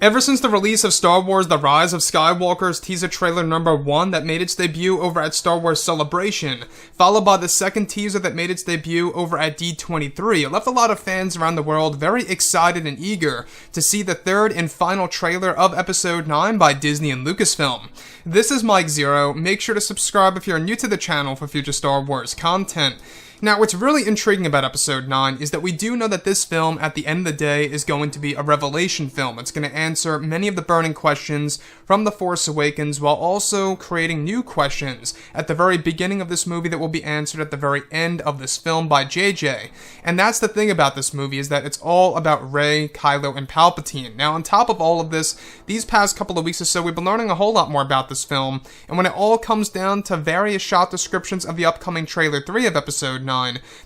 Ever since the release of Star Wars The Rise of Skywalker's teaser trailer number 1 that made its debut over at Star Wars Celebration, followed by the second teaser that made its debut over at D23, it left a lot of fans around the world very excited and eager to see the third and final trailer of Episode 9 by Disney and Lucasfilm. This is Mike Zero. Make sure to subscribe if you're new to the channel for future Star Wars content. Now, what's really intriguing about Episode 9 is that we do know that this film, at the end of the day, is going to be a revelation film. It's going to answer many of the burning questions from The Force Awakens, while also creating new questions at the very beginning of this movie that will be answered at the very end of this film by JJ. And that's the thing about this movie, is that it's all about Rey, Kylo, and Palpatine. Now, on top of all of this, these past couple of weeks or so, we've been learning a whole lot more about this film, and when it all comes down to various shot descriptions of the upcoming Trailer 3 of Episode 9,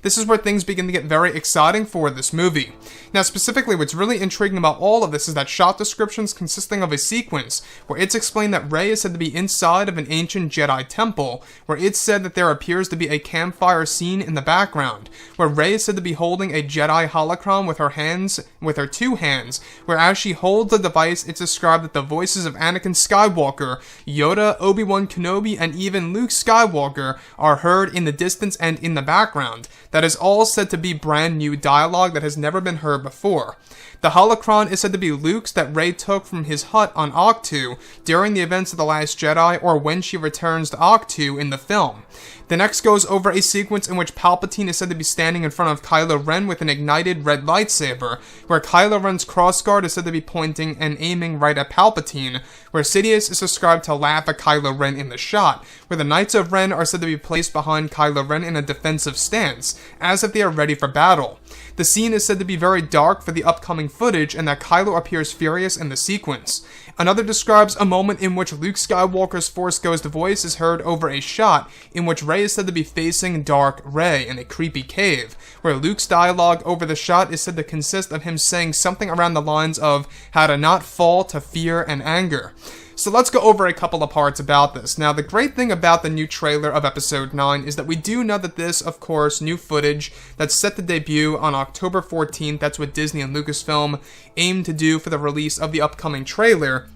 this is where things begin to get very exciting for this movie. Now, specifically, what's really intriguing about all of this is that shot descriptions consisting of a sequence where it's explained that Rey is said to be inside of an ancient Jedi temple, where it's said that there appears to be a campfire scene in the background, where Rey is said to be holding a Jedi holocron with her two hands, where as she holds the device, it's described that the voices of Anakin Skywalker, Yoda, Obi-Wan Kenobi, and even Luke Skywalker are heard in the distance and in the background. That is all said to be brand new dialogue that has never been heard before. The holocron is said to be Luke's that Rey took from his hut on Ahch-To during the events of The Last Jedi, or when she returns to Ahch-To in the film. The next goes over a sequence in which Palpatine is said to be standing in front of Kylo Ren with an ignited red lightsaber, where Kylo Ren's crossguard is said to be pointing and aiming right at Palpatine, where Sidious is described to laugh at Kylo Ren in the shot, where the Knights of Ren are said to be placed behind Kylo Ren in a defensive stance, as if they are ready for battle. The scene is said to be very dark for the upcoming footage, and that Kylo appears furious in the sequence. Another describes a moment in which Luke Skywalker's Force Ghost voice is heard over a shot in which Rey is said to be facing dark Rey in a creepy cave, where Luke's dialogue over the shot is said to consist of him saying something around the lines of how to not fall to fear and anger. So let's go over a couple of parts about this. Now, the great thing about the new trailer of Episode 9 is that we do know that this, of course, new footage that's set to debut on October 14th, that's what Disney and Lucasfilm aim to do for the release of the upcoming trailer,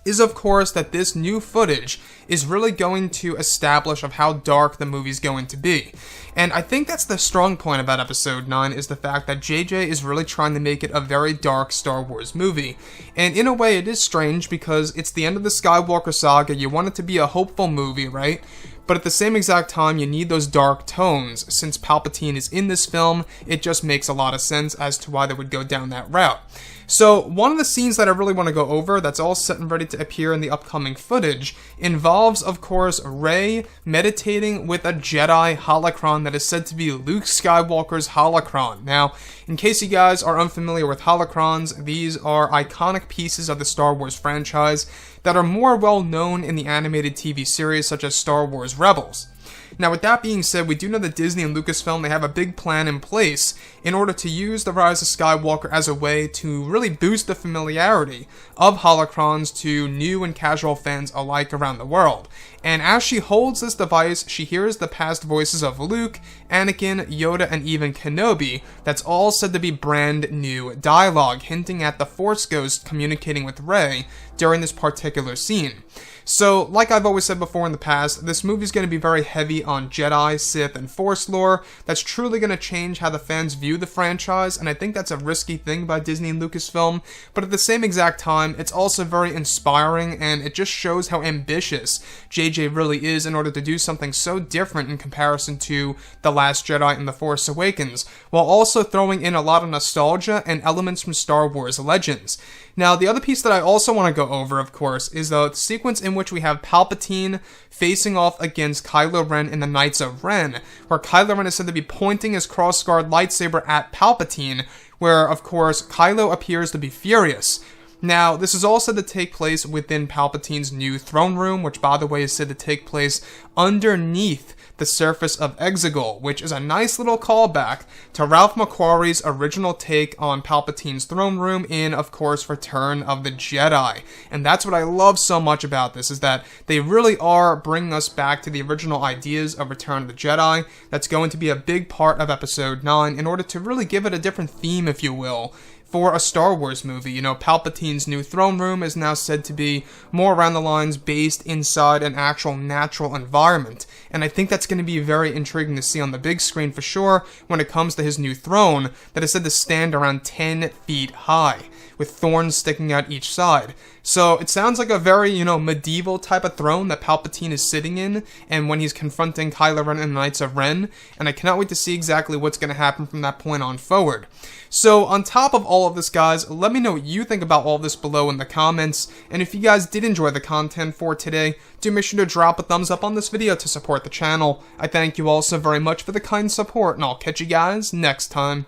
is of course that this new footage is really going to establish of how dark the movie's going to be. And I think that's the strong point about Episode 9, is the fact that JJ is really trying to make it a very dark Star Wars movie. And in a way it is strange, because it's the end of the Skywalker saga, you want it to be a hopeful movie, right? But at the same exact time, you need those dark tones. Since Palpatine is in this film, it just makes a lot of sense as to why they would go down that route. So, one of the scenes that I really want to go over, that's all set and ready to appear in the upcoming footage, involves, of course, Rey meditating with a Jedi holocron that is said to be Luke Skywalker's holocron. Now, in case you guys are unfamiliar with holocrons, these are iconic pieces of the Star Wars franchise that are more well known in the animated TV series such as Star Wars Rebels. Now, with that being said, we do know that Disney and Lucasfilm, they have a big plan in place in order to use The Rise of Skywalker as a way to really boost the familiarity of holocrons to new and casual fans alike around the world. And as she holds this device, she hears the past voices of Luke, Anakin, Yoda, and even Kenobi. That's all said to be brand new dialogue, hinting at the Force Ghost communicating with Rey during this particular scene. So, like I've always said before in the past, this movie is going to be very heavy on Jedi, Sith, and Force lore. That's truly going to change how the fans view the franchise, and I think that's a risky thing by Disney and Lucasfilm, but at the same exact time, it's also very inspiring, and it just shows how ambitious JJ really is in order to do something so different in comparison to The Last Jedi and The Force Awakens, while also throwing in a lot of nostalgia and elements from Star Wars Legends. Now, the other piece that I also want to go over, of course, is the sequence in which we have Palpatine facing off against Kylo Ren in the Knights of Ren, where Kylo Ren is said to be pointing his crossguard lightsaber at Palpatine, where, of course, Kylo appears to be furious. Now, this is all said to take place within Palpatine's new throne room, which, by the way, is said to take place underneath the surface of Exegol, which is a nice little callback to Ralph McQuarrie's original take on Palpatine's throne room in, of course, Return of the Jedi. And that's what I love so much about this, is that they really are bringing us back to the original ideas of Return of the Jedi. That's going to be a big part of Episode 9 in order to really give it a different theme, if you will, for a Star Wars movie. You know, Palpatine's new throne room is now said to be more around the lines based inside an actual natural environment. And I think that's going to be very intriguing to see on the big screen for sure when it comes to his new throne that is said to stand around 10 feet high, with thorns sticking out each side. So it sounds like a very, you know, medieval type of throne that Palpatine is sitting in, and when he's confronting Kylo Ren and the Knights of Ren, and I cannot wait to see exactly what's going to happen from that point on forward. So on top of all of this, guys, let me know what you think about all of this below in the comments, and if you guys did enjoy the content for today, do make sure to drop a thumbs up on this video to support the channel. I thank you all so very much for the kind support, and I'll catch you guys next time.